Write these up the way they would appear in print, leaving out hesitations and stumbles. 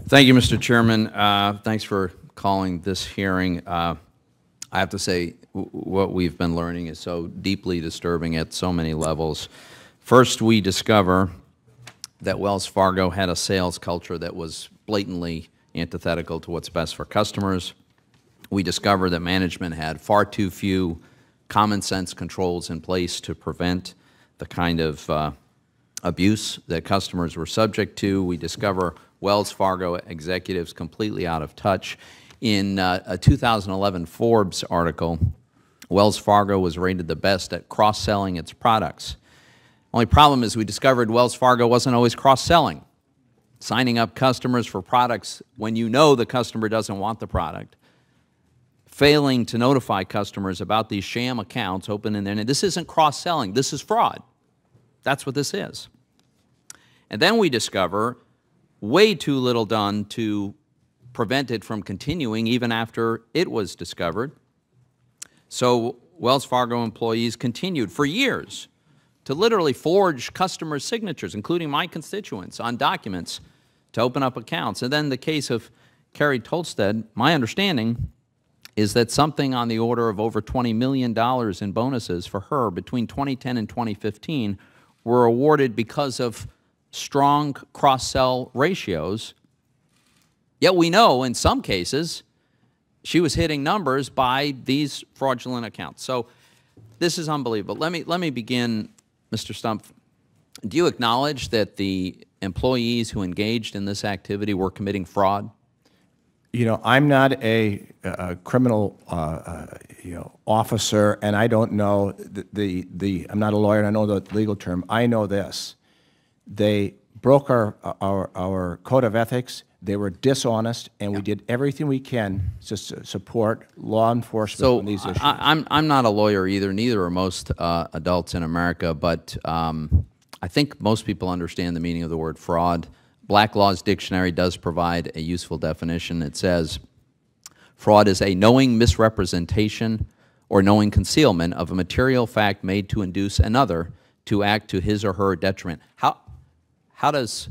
Thank you, Mr. Chairman. Thanks for calling this hearing. I have to say, what we've been learning is so deeply disturbing at so many levels. First, we discover that Wells Fargo had a sales culture that was blatantly antithetical to what's best for customers. We discover that management had far too few common sense controls in place to prevent the kind of abuse that customers were subject to. We discover Wells Fargo executives completely out of touch. In a 2011 Forbes article, Wells Fargo was rated the best at cross-selling its products. Only problem is we discovered Wells Fargo wasn't always cross-selling, signing up customers for products when you know the customer doesn't want the product, failing to notify customers about these sham accounts open in there. And this isn't cross-selling, this is fraud. That's what this is. And then we discover way too little done to prevent it from continuing even after it was discovered. So Wells Fargo employees continued for years to literally forge customer signatures, including my constituents, on documents to open up accounts. And then the case of Carrie Tolstead, my understanding is that something on the order of over $20 million in bonuses for her between 2010 and 2015 were awarded because of strong cross-sell ratios. Yet we know in some cases she was hitting numbers by these fraudulent accounts. So this is unbelievable. Let me begin, Mr. Stumpf. Do you acknowledge that the employees who engaged in this activity were committing fraud? You know, I'm not a criminal, officer, and I don't know I'm not a lawyer, and I know the legal term. I know this. They broke our code of ethics. They were dishonest, and we did everything we can to support law enforcement on these issues. I'm not a lawyer either. Neither are most adults in America, but I think most people understand the meaning of the word fraud. Black Law's dictionary does provide a useful definition. It says, fraud is a knowing misrepresentation or knowing concealment of a material fact made to induce another to act to his or her detriment. How does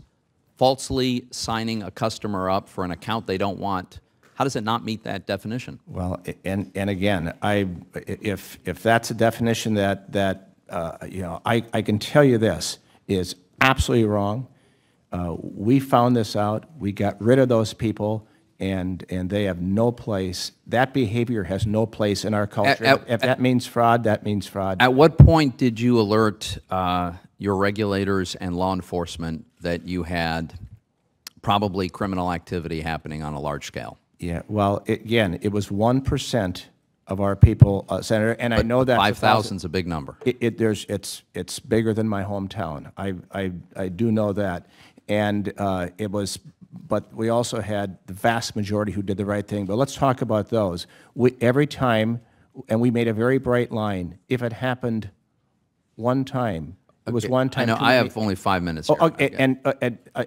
falsely signing a customer up for an account they don't want, how does it not meet that definition? Well, and again, if that's a definition that I can tell you this is absolutely wrong. We found this out. We got rid of those people, and they have no place. That behavior has no place in our culture. If that means fraud, that means fraud. At what point did you alert your regulators and law enforcement that you had probably criminal activity happening on a large scale? Yeah, well, again, it was 1% of our people, Senator, and but I know that 5,000 is a big number. It's bigger than my hometown. I do know that. And it was, but we also had the vast majority who did the right thing. But let's talk about those. Every time, and we made a very bright line, if it happened one time, it was one time. I know, I have only 5 minutes here. Okay, and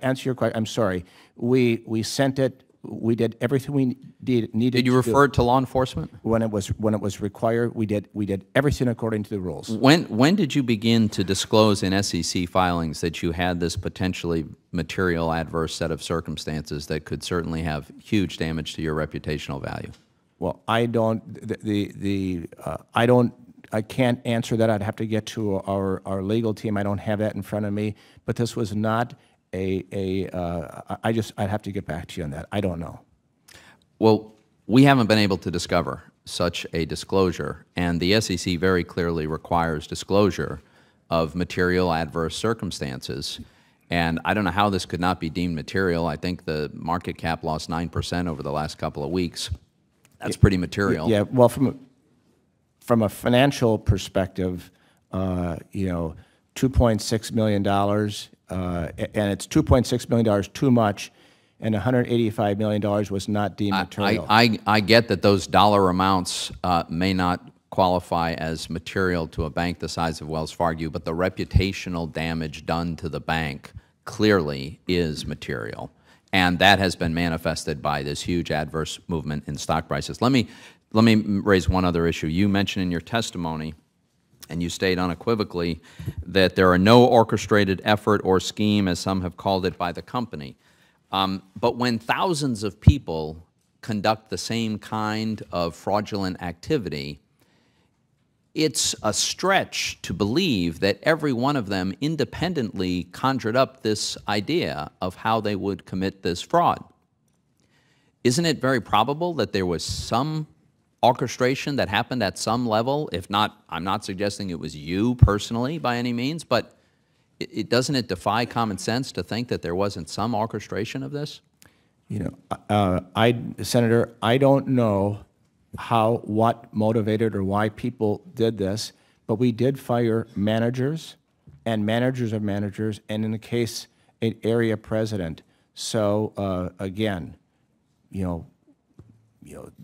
answer your question, I'm sorry. We sent it, we did everything we needed to do. Did you refer it to law enforcement? When it was required, we did everything according to the rules. When did you begin to disclose in SEC filings that you had this potentially material adverse set of circumstances that could certainly have huge damage to your reputational value? Well, I can't answer that. I'd have to get to our legal team. I don't have that in front of me. But this was not I'd have to get back to you on that. I don't know. Well, we haven't been able to discover such a disclosure, and the SEC very clearly requires disclosure of material adverse circumstances. And I don't know how this could not be deemed material. I think the market cap lost 9% over the last couple of weeks. That's pretty material. Yeah, well, from a financial perspective, $2.6 million, and it's $2.6 million too much, and $185 million was not deemed material. I get that those dollar amounts may not qualify as material to a bank the size of Wells Fargo, but the reputational damage done to the bank clearly is material. And that has been manifested by this huge adverse movement in stock prices. Let me raise one other issue. You mentioned in your testimony, and you state unequivocally, that there are no orchestrated effort or scheme, as some have called it, by the company. But when thousands of people conduct the same kind of fraudulent activity, it's a stretch to believe that every one of them independently conjured up this idea of how they would commit this fraud. Isn't it very probable that there was some orchestration that happened at some level? If not, I'm not suggesting it was you personally by any means, but doesn't it defy common sense to think that there wasn't some orchestration of this? You know, Senator, I don't know what motivated or why people did this, but we did fire managers and managers of managers, and in the case, an area president. So again, you know,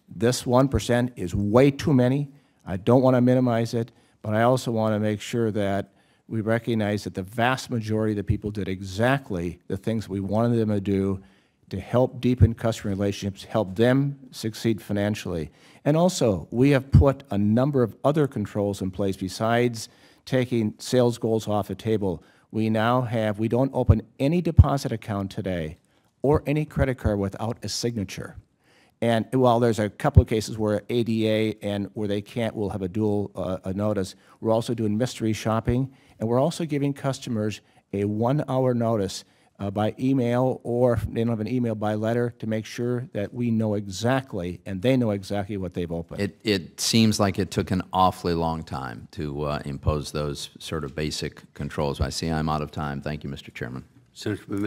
this 1% is way too many. I don't want to minimize it, but I also want to make sure that we recognize that the vast majority of the people did exactly the things we wanted them to do to help deepen customer relationships, help them succeed financially. And also, we have put a number of other controls in place besides taking sales goals off the table. We now have, we don't open any deposit account today or any credit card without a signature. And while there's a couple of cases where ADA and where they can't, we'll have a dual notice, we're also doing mystery shopping, and we're also giving customers a 1-hour notice by email, or if they don't have an email, by letter, to make sure that we know exactly, and they know exactly what they've opened. It seems like it took an awfully long time to impose those sort of basic controls. I see I'm out of time. Thank you, Mr. Chairman. Senator Bemend.